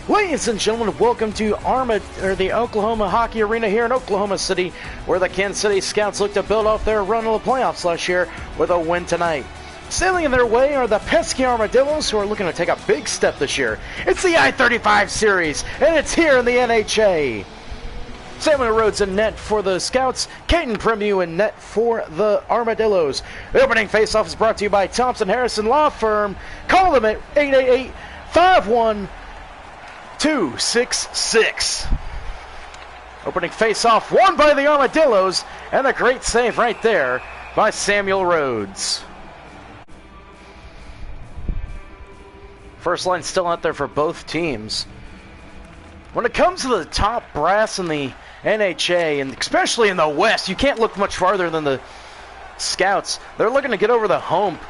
Ladies and gentlemen, welcome to the Oklahoma Hockey Arena here in Oklahoma City, where the Kansas City Scouts look to build off their run of the playoffs last year with a win tonight. Sailing in their way are the pesky Armadillos, who are looking to take a big step this year. It's the I-35 series, and it's here in the NHA. Samuel Rhodes in net for the Scouts, Caden Premu in net for the Armadillos. The opening faceoff is brought to you by Thompson Harrison Law Firm. Call them at 888-51266. Opening faceoff won by the Armadillos, and a great save right there by Samuel Rhodes. First line still out there for both teams. When it comes to the top brass in the NHA, and especially in the West, you can't look much farther than the Scouts. They're looking to get over the hump,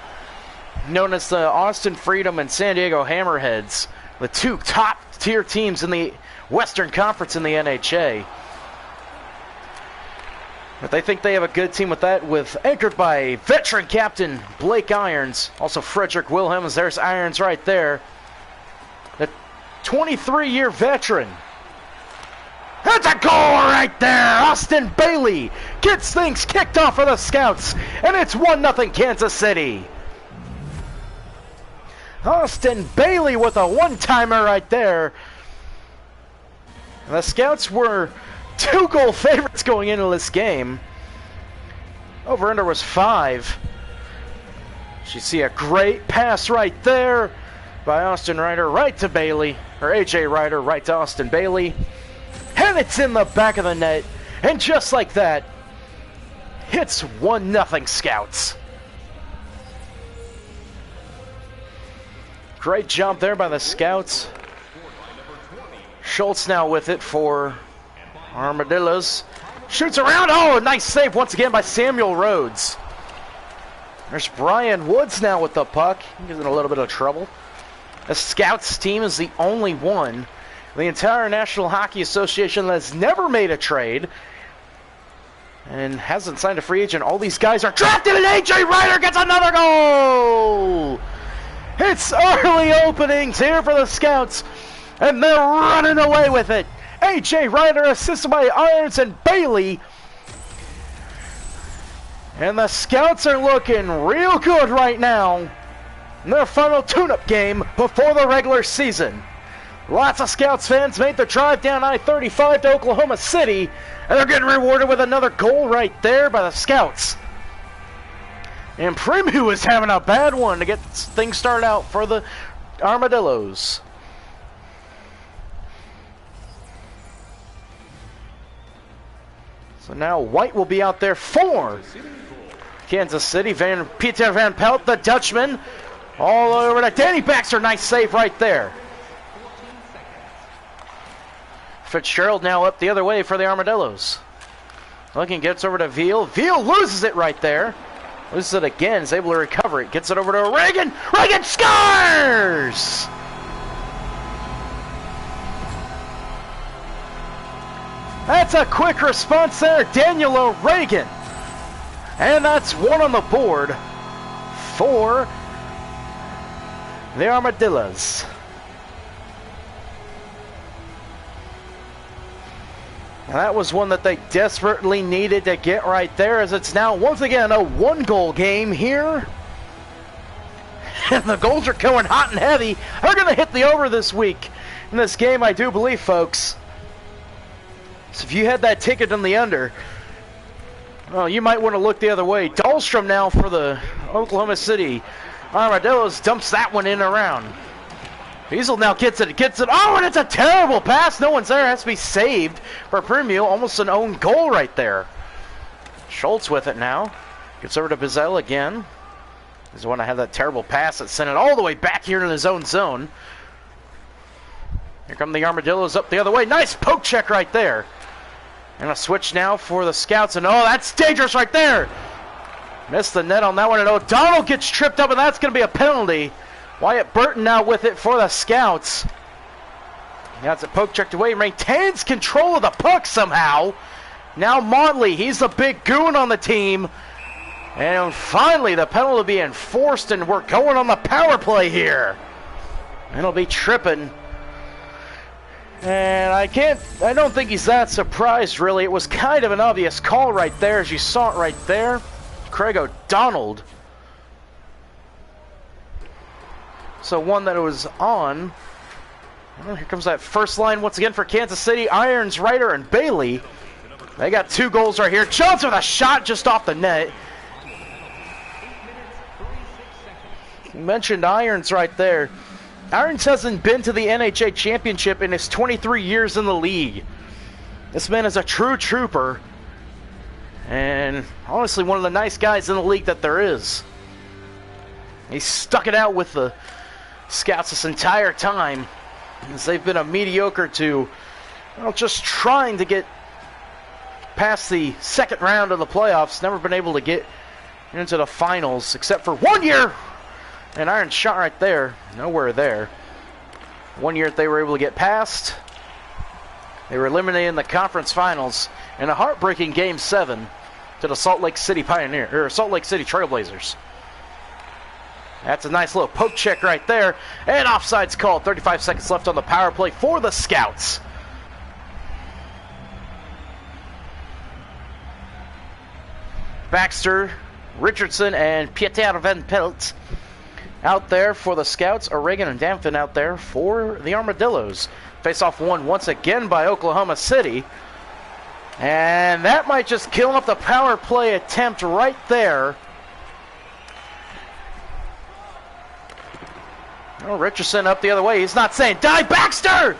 known as the Austin Freedom and San Diego Hammerheads, the two top-tier teams in the Western Conference in the NHA. But they think they have a good team with that, anchored by veteran captain Blake Irons, also Frederick Wilhelms. There's Irons right there, the 23-year veteran. That's a goal right there! Austin Bailey gets things kicked off for the Scouts, and it's 1-0 Kansas City. Austin Bailey with a one-timer right there. And the Scouts were 2-goal favorites going into this game. Over-under was 5. You see a great pass right there by Austin Ryder right to Bailey, or AJ Ryder right to Austin Bailey. And it's in the back of the net. And just like that, it's 1-0 Scouts. Great jump there by the Scouts. Schultz now with it for Armadillos. Shoots around. Oh, nice save once again by Samuel Rhodes. There's Brian Woods now with the puck. He's in a little bit of trouble. The Scouts team is the only one in the entire National Hockey Association that has never made a trade and hasn't signed a free agent. All these guys are drafted, and AJ Ryder gets another goal! It's early openings here for the Scouts, and they're running away with it. AJ Ryder assisted by Irons and Bailey. And the Scouts are looking real good right now in their final tune-up game before the regular season. Lots of Scouts fans made the drive down I-35 to Oklahoma City, and they're getting rewarded with another goal right there by the Scouts. And Premu is having a bad one to get things started out for the Armadillos. So now White will be out there for Kansas City. Peter Van Pelt, the Dutchman, all over to Danny Baxter. Nice save right there. Fitzgerald now up the other way for the Armadillos. Looking, gets over to Veal. Veal loses it right there. Loses it again, is able to recover it. Gets it over to Reagan. Reagan scores! That's a quick response there, Daniel O'Regan. And that's one on the board for the Armadillos. And that was one that they desperately needed to get right there, as it's now once again a one-goal game here. And the goals are going hot and heavy. They're going to hit the over this week in this game, I do believe, folks. So if you had that ticket on the under, well, you might want to look the other way. Dahlstrom now for the Oklahoma City Armadillos dumps that one in around. Beazle now gets it. Oh, and it's a terrible pass. No one's there. It has to be saved for Premu. Almost an own goal right there. Schultz with it now. Gets over to Bizel again. He's the one to have that terrible pass that sent it all the way back here in his own zone. Here come the Armadillos up the other way. Nice poke check right there. And a switch now for the Scouts. And oh, that's dangerous right there. Missed the net on that one. And O'Donnell gets tripped up, and that's going to be a penalty. Wyatt Burton now with it for the Scouts. Now it's a poke checked away. Maintains control of the puck somehow. Now Motley, he's the big goon on the team. And finally the penalty will be enforced, and we're going on the power play here. And it'll be tripping And I don't think he's that surprised, really. It was kind of an obvious call right there, as you saw it right there. Craig O'Donnell. So one that was on. Well, here comes that first line once again for Kansas City. Irons, Ryder, and Bailey. They got 2 goals right here. Jones with a shot just off the net. You mentioned Irons right there. Irons hasn't been to the NHA Championship in his 23 years in the league. This man is a true trooper. And honestly, one of the nice guys in the league that there is. He stuck it out with the Scouts this entire time, as they've been a mediocre to, well, just trying to get past the second round of the playoffs. Never been able to get into the finals, except for 1 year. An iron shot right there. Nowhere there. 1 year they were able to get past. They were eliminated in the conference finals in a heartbreaking Game 7 to the Salt Lake City Trailblazers. That's a nice little poke check right there. And offside's called. 35 seconds left on the power play for the Scouts. Baxter, Richardson, and Pieter Van Pelt out there for the Scouts. O'Regan and Damfin out there for the Armadillos. Face-off won once again by Oklahoma City. And that might just kill up the power play attempt right there. Oh, Richardson up the other way. He's not saying, die, Baxter!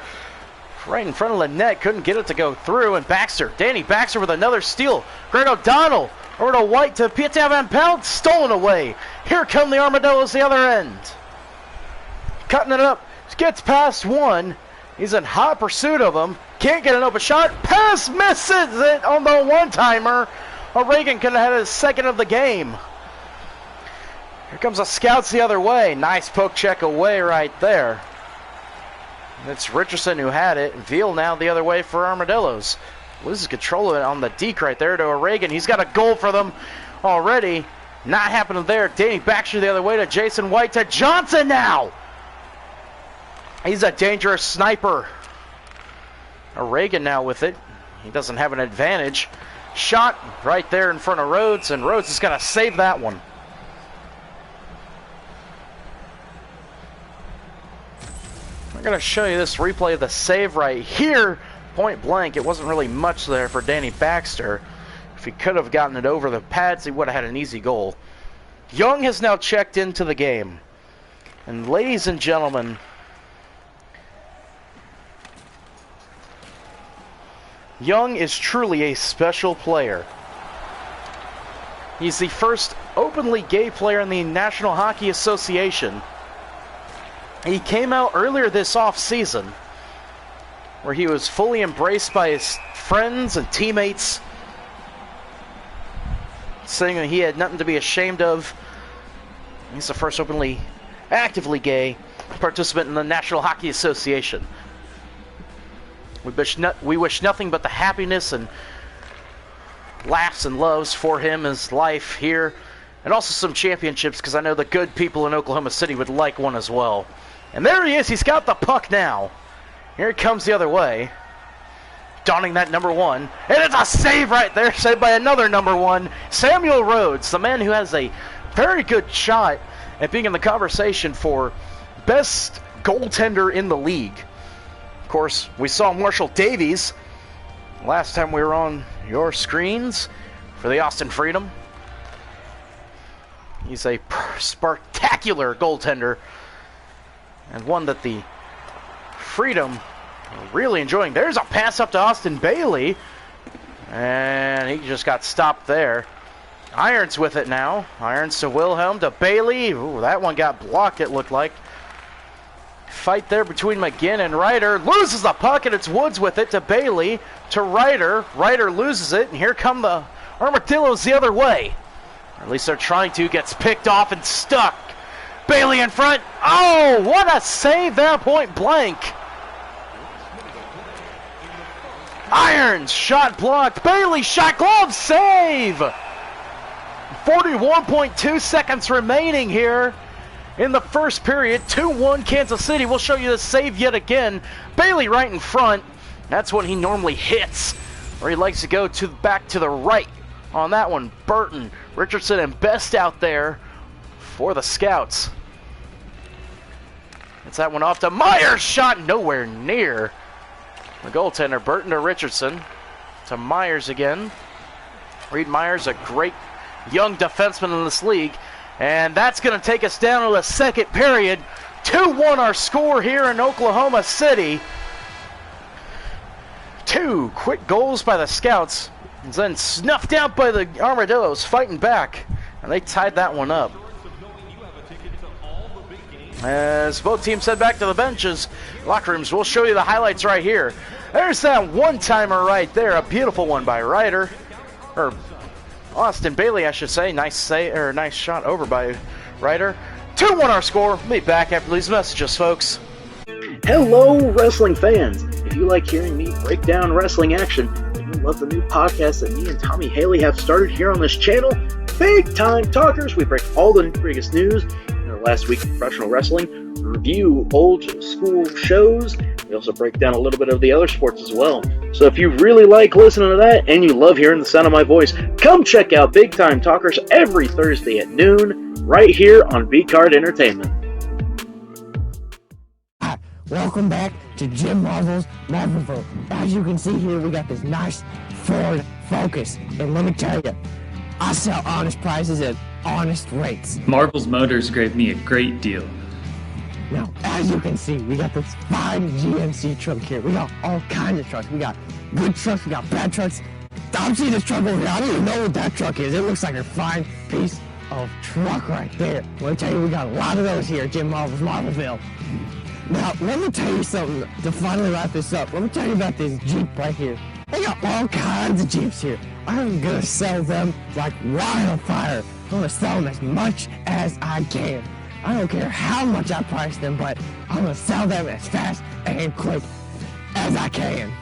Right in front of the net. Couldn't get it to go through. And Baxter, Danny Baxter with another steal. Greg O'Donnell over to White to Pieter Van Pelt. Stolen away. Here come the Armadillos the other end. Cutting it up. Gets past one. He's in hot pursuit of him. Can't get an open shot. Pass misses it on the one-timer. O'Regan could have had his second of the game. Here comes the Scouts the other way. Nice poke check away right there. It's Richardson who had it. Veal now the other way for Armadillos. Loses control of it on the deke right there to O'Regan. He's got a goal for them already. Not happening there. Danny Baxter the other way to Jason White to Johnson now. He's a dangerous sniper. O'Regan now with it. He doesn't have an advantage. Shot right there in front of Rhodes, and Rhodes is going to save that one. I'm going to show you this replay of the save right here. Point blank, it wasn't really much there for Danny Baxter. If he could have gotten it over the pads, he would have had an easy goal. Young has now checked into the game. And ladies and gentlemen, Young is truly a special player. He's the first openly gay player in the National Hockey Association. He came out earlier this off-season, where he was fully embraced by his friends and teammates, saying that he had nothing to be ashamed of. He's the first openly, actively gay participant in the National Hockey Association. We wish nothing but the happiness and laughs and loves for him, his life here, and also some championships, because I know the good people in Oklahoma City would like one as well. And there he is. He's got the puck now. Here he comes the other way, donning that number 1. And it's a save right there, saved by another number 1, Samuel Rhodes, the man who has a very good shot at being in the conversation for best goaltender in the league. Of course, we saw Marshall Davies last time we were on your screens for the Austin Freedom. He's a spectacular goaltender, and one that the Freedom are really enjoying. There's a pass up to Austin Bailey, and he just got stopped there. Irons with it now. Irons to Wilhelm to Bailey. Ooh, that one got blocked, it looked like. Fight there between McGinn and Ryder. Loses the puck, and it's Woods with it to Bailey to Ryder. Ryder loses it, and here come the Armadillos the other way. Or at least they're trying to. Gets picked off and stuck. Bailey in front. Oh, what a save there, point blank. Irons, shot blocked. Bailey, shot glove, save. 41.2 seconds remaining here. in the first period. 2-1 Kansas City. We'll show you the save yet again. Bailey right in front. That's when he normally hits, where he likes to go back to the right on that one. Burton, Richardson, and Best out there for the Scouts. It's that one off to Myers. Shot nowhere near the goaltender. Burton to Richardson. To Myers again. Reed Myers, a great young defenseman in this league. And that's going to take us down to the second period. 2-1 our score here in Oklahoma City. 2 quick goals by the Scouts. And then snuffed out by the Armadillos fighting back. And they tied that one up. As both teams head back to the benches, locker rooms, we'll show you the highlights right here. There's that one-timer right there, a beautiful one by Ryder, or Austin Bailey, I should say. Nice shot over by Ryder. 2-1 our score. We'll be back after these messages, folks. Hello, wrestling fans. If you like hearing me break down wrestling action, and you love the new podcast that me and Tommy Haley have started here on this channel, Big Time Talkers, we break all the biggest news in our last week of professional wrestling, review old school shows. We also break down a little bit of the other sports as well. So if you really like listening to that and you love hearing the sound of my voice, come check out Big Time Talkers every Thursday at noon right here on B-Card Entertainment. Welcome back to Jim Marvel's Marvelville. As you can see here, we got this nice Ford Focus. And let me tell you, I sell honest prices at honest rates. Marvel's Motors gave me a great deal. Now, as you can see, we got this fine GMC truck here. We got all kinds of trucks. We got good trucks, we got bad trucks. I'm seeing this truck over here. I don't even know what that truck is. It looks like a fine piece of truck right there. Let me tell you, we got a lot of those here at Jim Marvel's Marvelville. Now, let me tell you something to finally wrap this up. Let me tell you about this Jeep right here. They got all kinds of Jeeps here. I'm gonna sell them like wildfire. I'm gonna sell them as much as I can. I don't care how much I price them, but I'm gonna sell them as fast and quick as I can.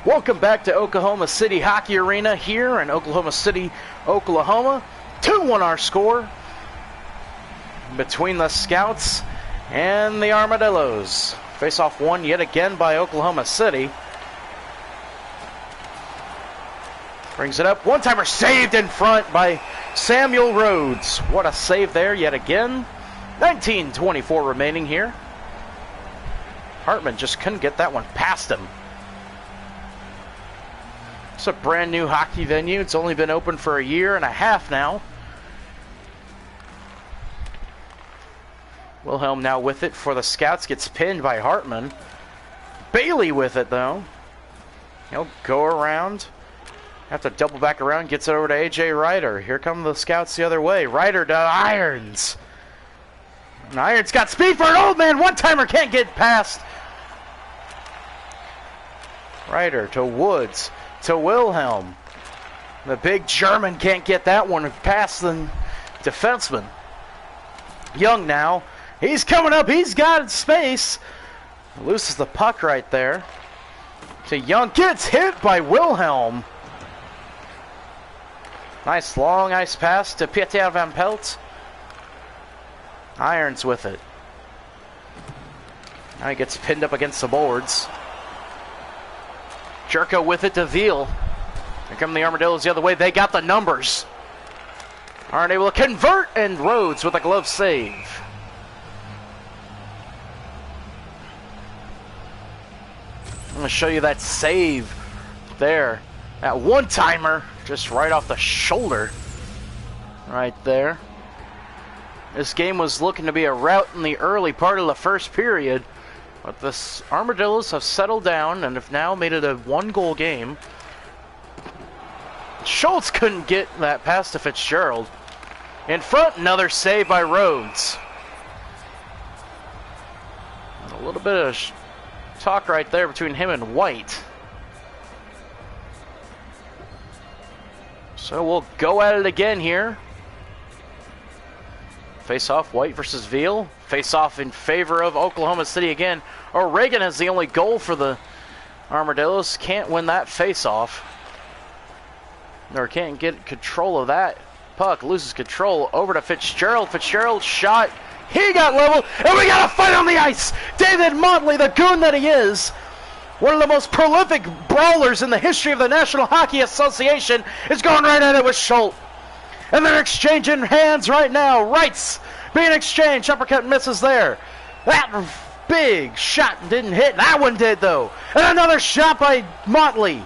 Welcome back to Oklahoma City Hockey Arena here in Oklahoma City, Oklahoma. 2-1 our score between the Scouts and the Armadillos. Face-off won yet again by Oklahoma City. Brings it up. One-timer saved in front by Samuel Rhodes. What a save there yet again. 19:24 remaining here. Hartman just couldn't get that one past him. It's a brand new hockey venue. It's only been open for a year and a half now. Wilhelm now with it for the Scouts. Gets pinned by Hartman. Bailey with it though. He'll go around. Have to double back around. Gets it over to AJ Ryder. Here come the Scouts the other way. Ryder to Irons. And Irons got speed for an old man. One-timer can't get past. Ryder to Woods. To Wilhelm. The big German can't get that one past the defenseman. Young now. He's coming up. He's got space. Loses the puck right there. To Young. Gets hit by Wilhelm. Nice long ice pass to Pieter Van Pelt. Irons with it. Now he gets pinned up against the boards. Jerko with it to Veal. Here come the Armadillos the other way. They got the numbers. Aren't able to convert, and Rhodes with a glove save. I'm going to show you that save there. That one-timer, just right off the shoulder. Right there. This game was looking to be a rout in the early part of the first period. But the Armadillos have settled down and have now made it a one-goal game. Schultz couldn't get that pass to Fitzgerald. In front, another save by Rhodes. A little bit of talk right there between him and White. So we'll go at it again here. Face off, White versus Veal. Face off in favor of Oklahoma City again. O'Regan has the only goal for the Armadillos. Can't win that face off. Or can't get control of that puck. Loses control over to Fitzgerald. Fitzgerald shot. He got level. And we got a fight on the ice. David Motley, the goon that he is. One of the most prolific brawlers in the history of the National Hockey Association is going right at it with Schultz. And they're exchanging hands right now. Rights being exchanged. Uppercut misses there. That big shot didn't hit. That one did, though. And another shot by Motley.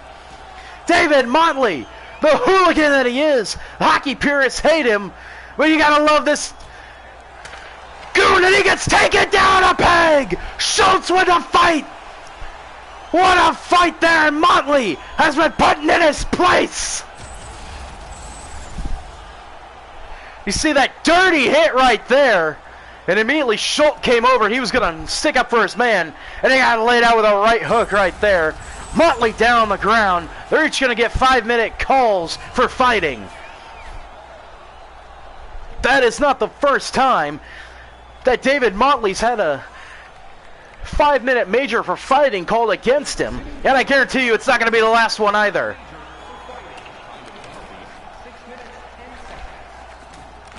David Motley, the hooligan that he is. Hockey purists hate him. But you got to love this goon. And he gets taken down a peg. Schultz with a fight. What a fight there. And Motley has been put in his place. You see that dirty hit right there, and immediately Schultz came over. He was going to stick up for his man, and he got laid out with a right hook right there. Motley down on the ground. They're each going to get 5-minute calls for fighting. That is not the first time that David Motley's had a 5-minute major for fighting called against him, and I guarantee you it's not going to be the last one either.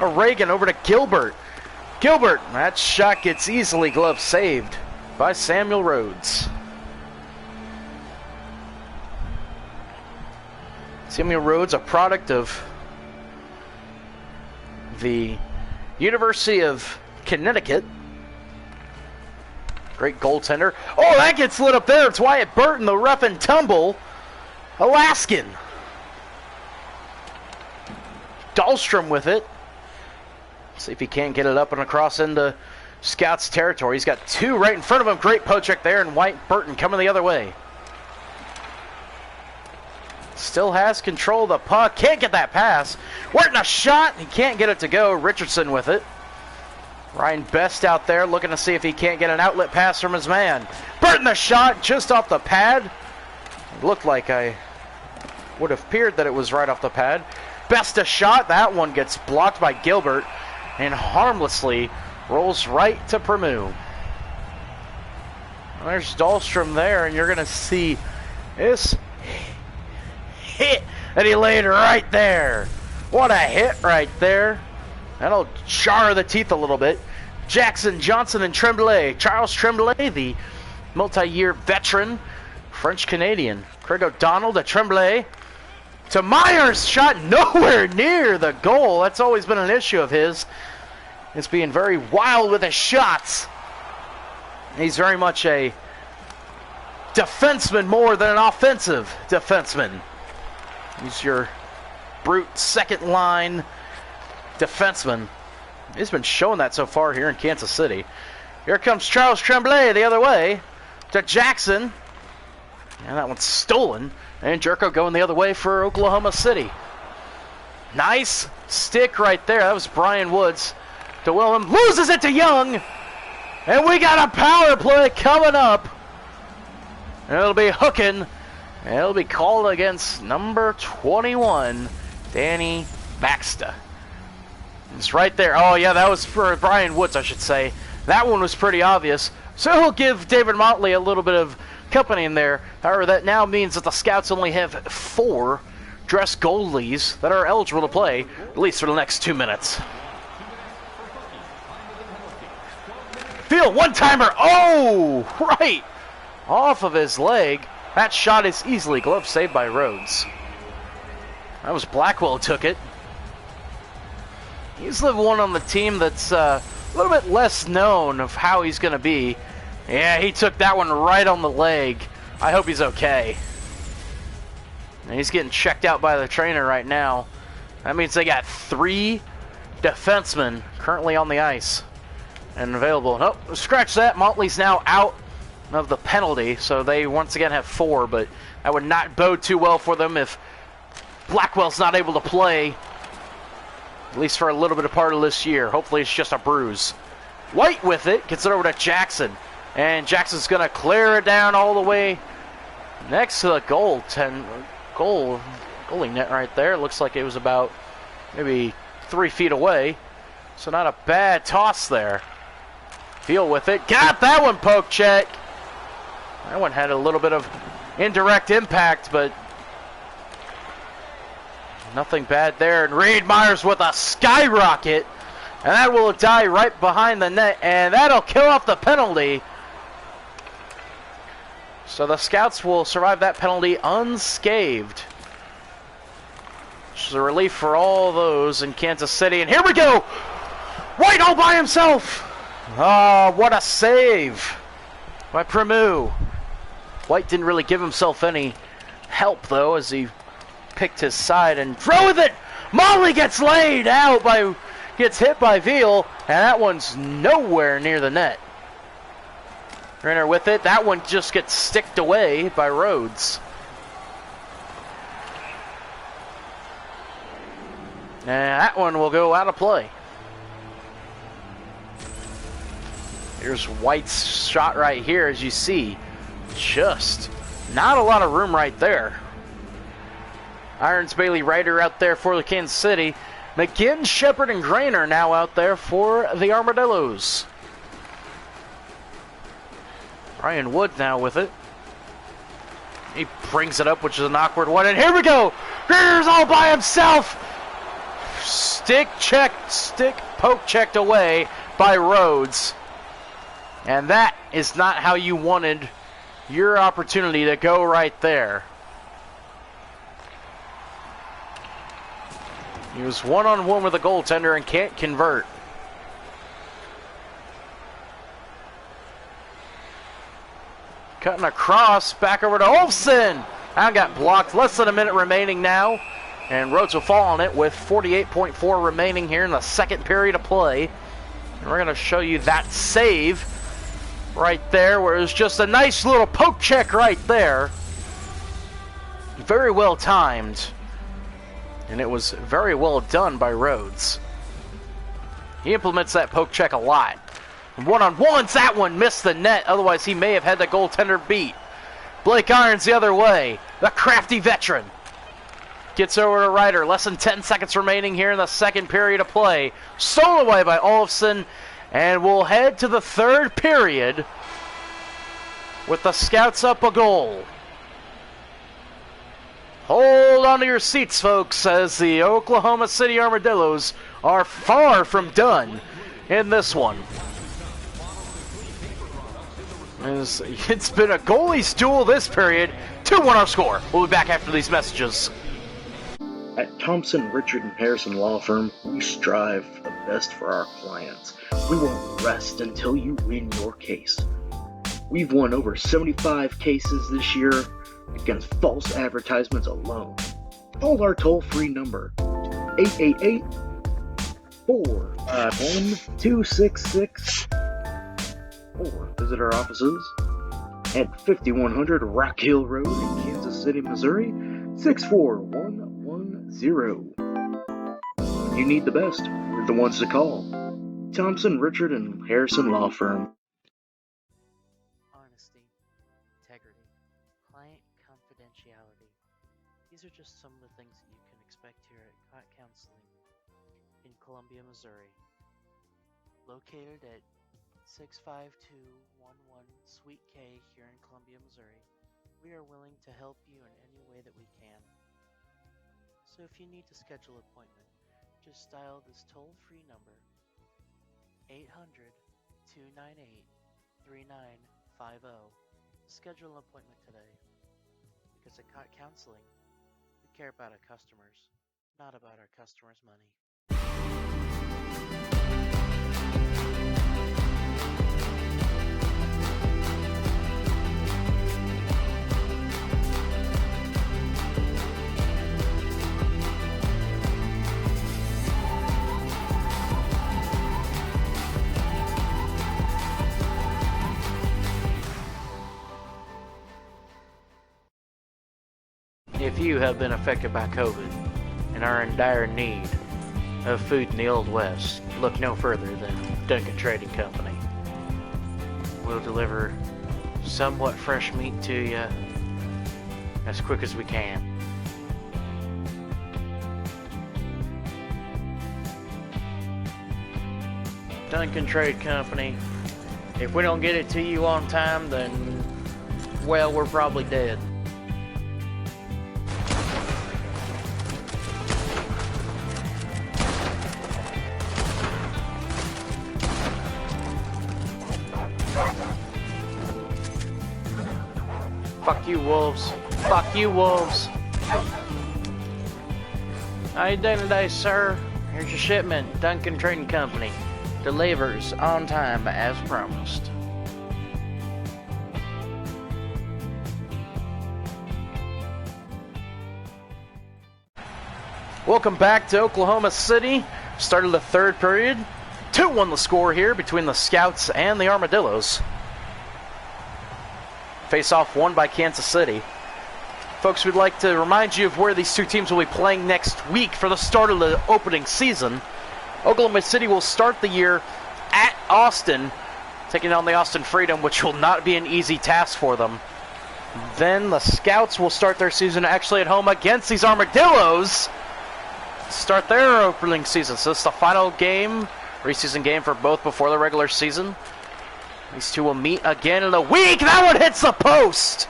O'Regan over to Gilbert. Gilbert, that shot gets easily glove saved by Samuel Rhodes. Samuel Rhodes, a product of the University of Connecticut. Great goaltender. Oh, that gets lit up there. It's Wyatt Burton, the rough and tumble Alaskan. Dahlstrom with it. See if he can't get it up and across into Scott's territory. He's got two right in front of him. Great poke check there, and White Burton coming the other way. Still has control of the puck. Can't get that pass. Wharton a shot. He can't get it to go. Richardson with it. Ryan Best out there looking to see if he can't get an outlet pass from his man. Burton the shot just off the pad. It looked like I would have appeared that it was right off the pad. Best a shot. That one gets blocked by Gilbert and harmlessly rolls right to Premu. There's Dahlstrom there, and you're going to see this hit that he laid right there. What a hit right there. That'll jar the teeth a little bit. Jackson, Johnson, and Tremblay. Charles Tremblay, the multi-year veteran, French-Canadian. Craig O'Donnell to Tremblay. To Myers, shot nowhere near the goal. That's always been an issue of his. It's being very wild with his shots. He's very much a defenseman more than an offensive defenseman. He's your brute second line defenseman. He's been showing that so far here in Kansas City. Here comes Charles Tremblay the other way to Jackson. And that one's stolen. And Jerko going the other way for Oklahoma City. Nice stick right there. That was Brian Woods to Willem. Loses it to Young. And we got a power play coming up. And it'll be hooking. And it'll be called against number 21, Danny Baxter. It's right there. Oh, yeah, that was for Brian Woods, I should say. That one was pretty obvious. So he'll give David Motley a little bit of company in there. However, that now means that the Scouts only have 4 dress goalies that are eligible to play, at least for the next 2 minutes. Field, one-timer. Oh, right off of his leg. That shot is easily glove saved by Rhodes. That was Blackwell who took it. He's the one on the team that's a little bit less known of how he's going to be. Yeah, he took that one right on the leg. I hope he's okay. And he's getting checked out by the trainer right now. That means they got 3 defensemen currently on the ice and available. Nope, scratch that. Motley's now out of the penalty, so they once again have 4, but that would not bode too well for them if Blackwell's not able to play, at least for a little bit of part of this year. Hopefully it's just a bruise. White with it, gets it over to Jackson, and Jackson's going to clear it down all the way next to the goalie net right there. Looks like it was about maybe 3 feet away, so not a bad toss there. Field with it, got that one, poke check. That one had a little bit of indirect impact, but nothing bad there. And Reed Myers with a skyrocket, and that will die right behind the net, and that'll kill off the penalty. So the Scouts will survive that penalty unscathed, which is a relief for all those in Kansas City. And here we go! White all by himself! Oh, what a save by Premu. White didn't really give himself any help, though, as he picked his side and throw with it. Molly gets laid out gets hit by Veal, and that one's nowhere near the net. Renner with it. That one just gets sticked away by Rhodes. And that one will go out of play. Here's White's shot right here, as you see. Just not a lot of room right there. Irons, Bailey, Ryder out there for the Kansas City. McGinn, Shepard, and Grainer now out there for the Armadillos. Ryan Wood now with it. He brings it up, which is an awkward one. And here we go. Grainer's all by himself. Poke checked away by Rhodes. And that is not how you wanted your opportunity to go right there. He was one-on-one with a goaltender and can't convert. Cutting across, back over to Olsen. That got blocked. Less than a minute remaining now. And Rhodes will fall on it with 48.4 remaining here in the second period of play. And we're going to show you that save right there, where it was just a nice little poke check right there. Very well timed. And it was very well done by Rhodes. He implements that poke check a lot. One-on-ones, that one missed the net. Otherwise, he may have had the goaltender beat. Blake Irons the other way. The crafty veteran gets over to Ryder. Less than 10 seconds remaining here in the second period of play. Stolen away by Olofsson. And we'll head to the third period with the Scouts up a goal. Hold on to your seats, folks, as the Oklahoma City Armadillos are far from done in this one. It's been a goalie's duel this period. 2-1 our score. We'll be back after these messages. At Thompson, Richard, and Harrison Law Firm, we strive for the best for our clients. We won't rest until you win your case. We've won over 75 cases this year against false advertisements alone. Call our toll-free number, 888-451-2666, or visit our offices at 5100 Rock Hill Road in Kansas City, Missouri, 64110. When you need the best, we're the ones to call. Thompson, Richard, and Harrison Law Firm. Honesty, integrity, client confidentiality. These are just some of the things that you can expect here at Cot Counseling in Columbia, Missouri. Located at 65211 Suite K here in Columbia, Missouri, we are willing to help you in any way that we can. So if you need to schedule an appointment, just dial this toll-free number, 800-298-3950, to schedule an appointment today. Because at Cot Counseling, we care about our customers, not about our customers' money. few have been affected by COVID and are in dire need of food in the Old West, look no further than Duncan Trading Company. We'll deliver somewhat fresh meat to you as quick as we can. Duncan Trade Company. If we don't get it to you on time, then, well, we're probably dead. Fuck you, wolves. Fuck you, wolves. How you doing today, sir? Here's your shipment. Duncan Trading Company. Delivers on time as promised. Welcome back to Oklahoma City. Started the third period. 2-1 the score here between the Scouts and the Armadillos. Face-off won by Kansas City. Folks, we'd like to remind you of where these two teams will be playing next week for the start of the opening season. Oklahoma City will start the year at Austin, taking on the Austin Freedom, which will not be an easy task for them. Then the Scouts will start their season actually at home against these Armadillos, start their opening season. So this is the final game, preseason game for both before the regular season. These two will meet again in a week. That one hits the post!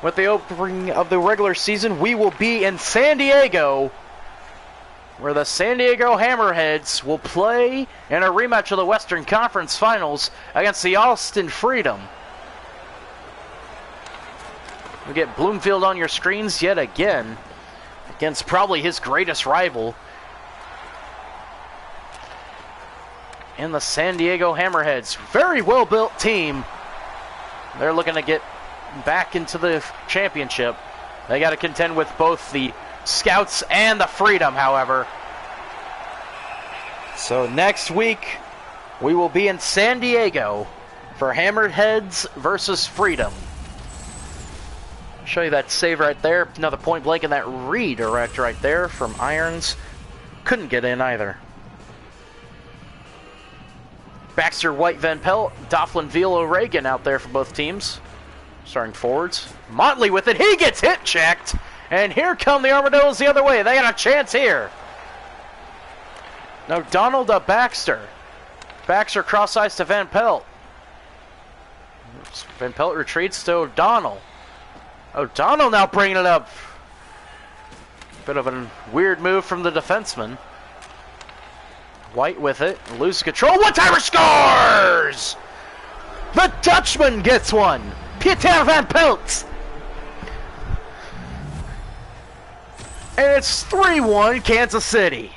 With the opening of the regular season, we will be in San Diego, where the San Diego Hammerheads will play in a rematch of the Western Conference Finals against the Austin Freedom. We get Bloomfield on your screens yet again, against probably his greatest rival in the San Diego Hammerheads. Very well-built team. They're looking to get back into the championship. They got to contend with both the Scouts and the Freedom, however. So next week, we will be in San Diego for Hammerheads versus Freedom. Show you that save right there. Another point blank, and that redirect right there from Irons. Couldn't get in either. Baxter, White, Van Pelt, Doughlin, Veal, O'Regan out there for both teams. Starting forwards. Motley with it. He gets hit checked. And here come the Armadillos the other way. They got a chance here. No, Donald to Baxter. Baxter cross ice to Van Pelt. Van Pelt retreats to O'Donnell. O'Donnell now bringing it up. Bit of a weird move from the defenseman. White with it. Loses control. One-timer scores! The Dutchman gets one. Pieter Van Pelt. And it's 3-1 Kansas City.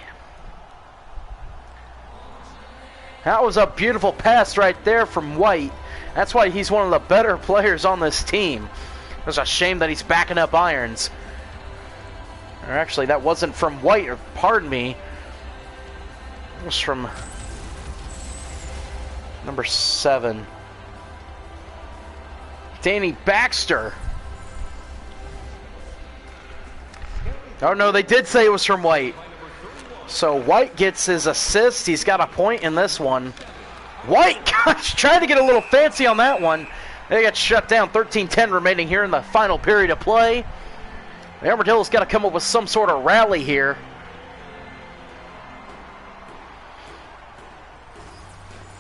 That was a beautiful pass right there from White. That's why he's one of the better players on this team. It's a shame that he's backing up Irons. Or actually, that wasn't from White, or pardon me. It was from number 7. Danny Baxter. Oh no, they did say it was from White. So White gets his assist. He's got a point in this one. White, gosh, trying to get a little fancy on that one. They got shut down. 13-10 remaining here in the final period of play. The Armadillos got to come up with some sort of rally here.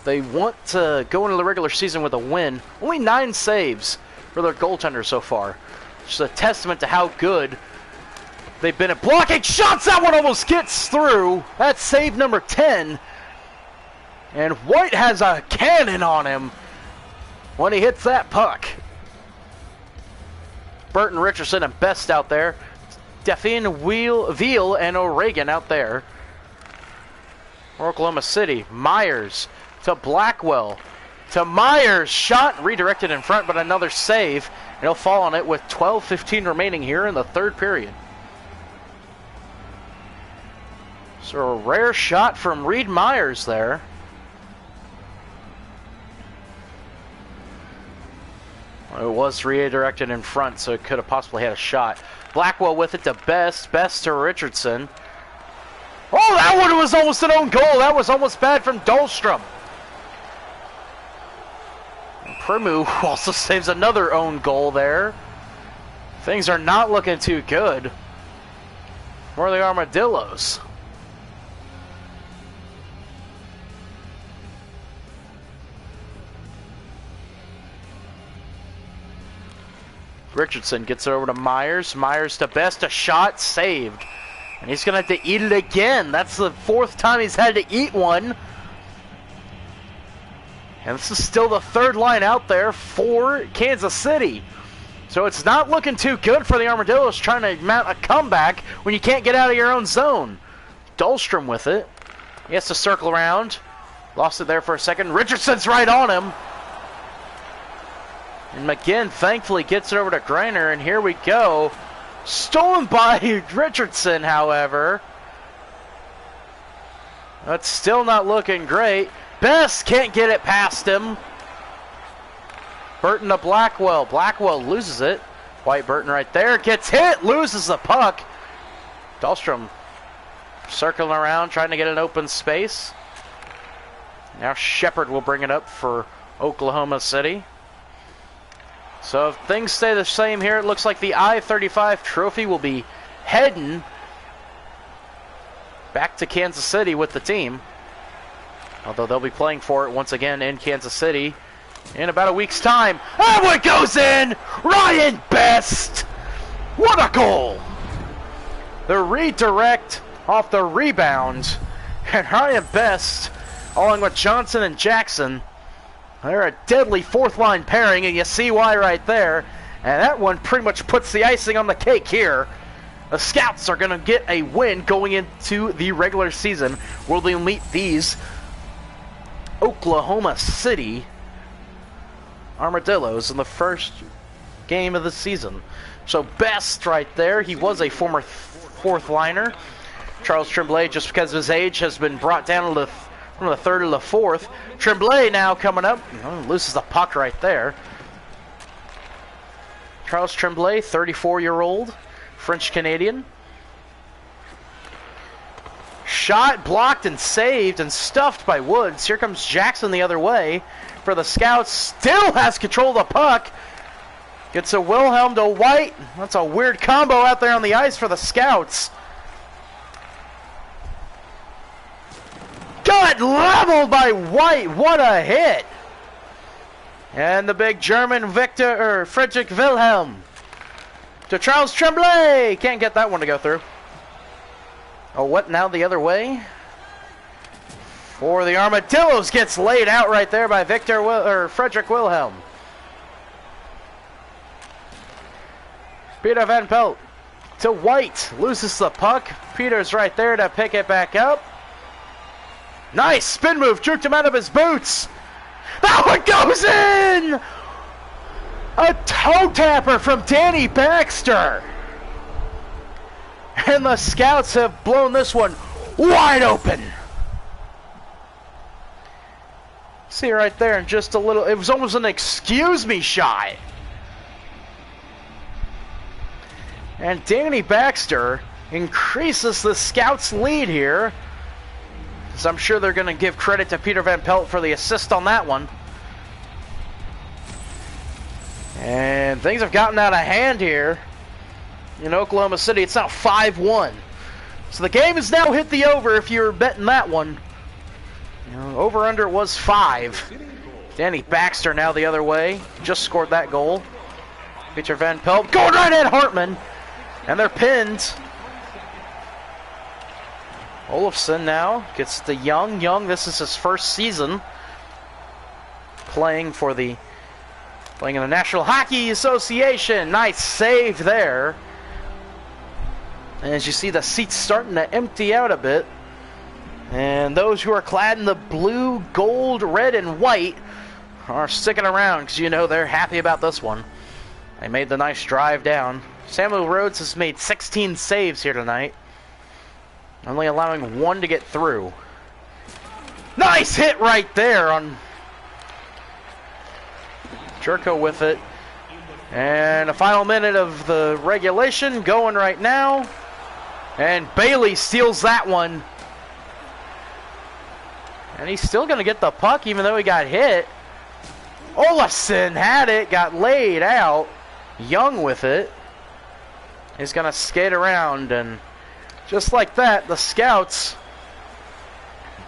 They want to go into the regular season with a win. Only 9 saves for their goaltender so far. Just a testament to how good they've been at blocking shots. That one almost gets through. That's save number 10. And White has a cannon on him when he hits that puck. Burton, Richardson, and Best out there. Delphine, Veal, and O'Regan out there. Oklahoma City. Myers to Blackwell. To Myers. Shot redirected in front, but another save. And he'll fall on it with 12:15 remaining here in the third period. So a rare shot from Reed Myers there. It was redirected in front, so it could have possibly had a shot. Blackwell with it to Best. Best to Richardson. Oh, that one was almost an own goal. That was almost bad from Dahlstrom. Primu also saves another own goal there. Things are not looking too good for the Armadillos. Richardson gets it over to Myers. Myers to Best, a shot, saved. And he's going to have to eat it again. That's the 4th time he's had to eat one. And this is still the 3rd line out there for Kansas City. So it's not looking too good for the Armadillos trying to mount a comeback when you can't get out of your own zone. Dahlstrom with it. He has to circle around. Lost it there for a second. Richardson's right on him. And McGinn thankfully gets it over to Greiner, and here we go. Stolen by Richardson, however. That's still not looking great. Best can't get it past him. Burton to Blackwell. Blackwell loses it. White Burton right there. Gets hit. Loses the puck. Dahlstrom circling around, trying to get an open space. Now Shepard will bring it up for Oklahoma City. So if things stay the same here, it looks like the I-35 trophy will be heading back to Kansas City with the team. Although they'll be playing for it once again in Kansas City in about a week's time. That one goes in! Ryan Best! What a goal! The redirect off the rebound. And Ryan Best, along with Johnson and Jackson, they're a deadly 4th line pairing, and you see why right there. And that one pretty much puts the icing on the cake here. The Scouts are going to get a win going into the regular season, where they'll meet these Oklahoma City Armadillos in the first game of the season. So Best right there, he was a former 4th liner. Charles Tremblay, just because of his age, has been brought down from the 3rd to the 4th. Tremblay now coming up. Loses the puck right there. Charles Tremblay, 34-year-old, French-Canadian. Shot blocked and saved and stuffed by Woods. Here comes Jackson the other way for the Scouts. Still has control of the puck. Gets a Wilhelm to White. That's a weird combo out there on the ice for the Scouts. Got leveled by White. What a hit. And the big German Friedrich Wilhelm to Charles Tremblay. Can't get that one to go through. Oh, what now the other way? For the Armadillos, gets laid out right there by Friedrich Wilhelm. Peter Van Pelt to White. Loses the puck. Peter's right there to pick it back up. Nice spin move, juked him out of his boots. That one goes in! A toe tapper from Danny Baxter. And the Scouts have blown this one wide open. See right there in just a little, it was almost an excuse me shot. And Danny Baxter increases the Scouts' lead here. So I'm sure they're going to give credit to Peter Van Pelt for the assist on that one. And things have gotten out of hand here in Oklahoma City. It's now 5-1. So the game has now hit the over if you're betting that one. Over under was 5. Danny Baxter now the other way. Just scored that goal. Peter Van Pelt going right at Hartman. And they're pinned. Olofsson now gets the Young. Young, this is his first season playing in the National Hockey Association. Nice save there. And as you see, the seats starting to empty out a bit. And those who are clad in the blue, gold, red, and white are sticking around because they're happy about this one. They made the nice drive down. Samuel Rhodes has made 16 saves here tonight, only allowing 1 to get through. Nice hit right there on Jerko with it. And a final minute of the regulation going right now. And Bailey steals that one. And he's still going to get the puck even though he got hit. Olafson had it, got laid out. Young with it. He's going to skate around, and just like that, the Scouts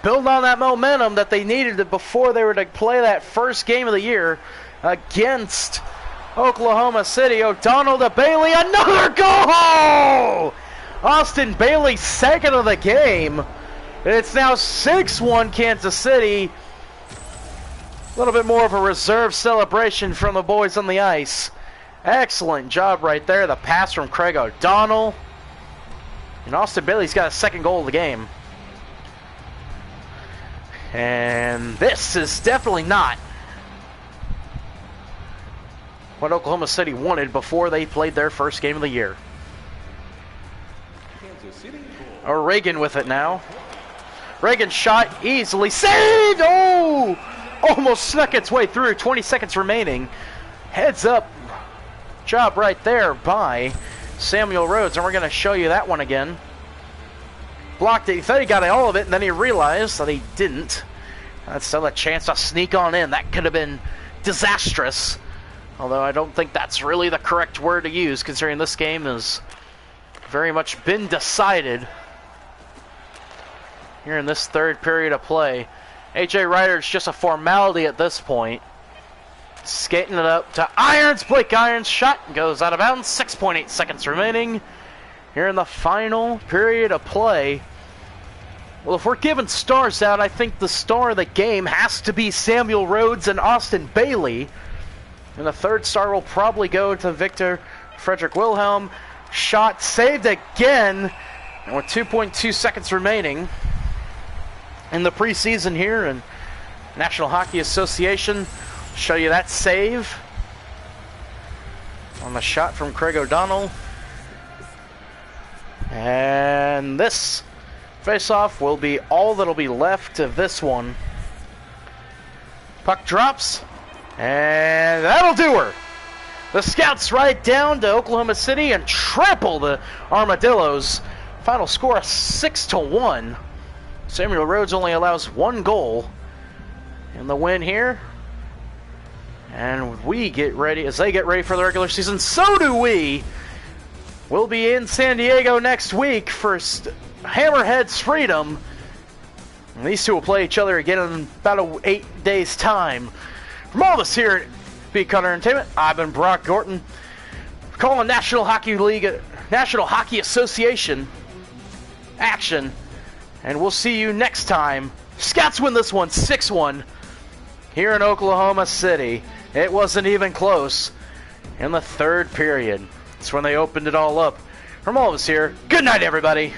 build on that momentum that they needed before they were to play that first game of the year against Oklahoma City. O'Donnell to Bailey, another goal! Austin Bailey, second of the game. It's now 6-1 Kansas City. A little bit more of a reserve celebration from the boys on the ice. Excellent job right there. The pass from Craig O'Donnell. And Austin Bailey's got a second goal of the game. And this is definitely not what Oklahoma City wanted before they played their first game of the year. Reagan with it now. Reagan shot easily. Saved! Oh! Almost snuck its way through. 20 seconds remaining. Heads up. Job right there by Samuel Rhodes. And we're going to show you that one again. Blocked it. He thought he got all of it, and then he realized that he didn't. That's still a chance to sneak on in. That could have been disastrous. Although I don't think that's really the correct word to use, considering this game has very much been decided here in this third period of play. A.J. Ryder's just a formality at this point. Skating it up to Irons. Blake Irons' shot goes out of bounds. 6.8 seconds remaining here in the final period of play. Well, if we're giving stars out, I think the star of the game has to be Samuel Rhodes and Austin Bailey. And the third star will probably go to Victor Frederick Wilhelm. Shot saved again. And with 2.2 seconds remaining in the preseason here, and National Hockey Association show you that save on the shot from Craig O'Donnell. And this face-off will be all that'll be left of this one. Puck drops, and that'll do her. The Scouts ride down to Oklahoma City and trample the Armadillos. Final score 6-1. Samuel Rhodes only allows one goal in the win here. And we get ready, as they get ready for the regular season, so do we. We'll be in San Diego next week for Hammerhead's Freedom. And these two will play each other again in about 8 days' time. From all of us here at Beat Cutter Entertainment, I've been Brock Gorton, calling National Hockey League, National Hockey Association action. And we'll see you next time. Scouts win this one 6-1 here in Oklahoma City. It wasn't even close in the third period. It's when they opened it all up. From all of us here, good night, everybody.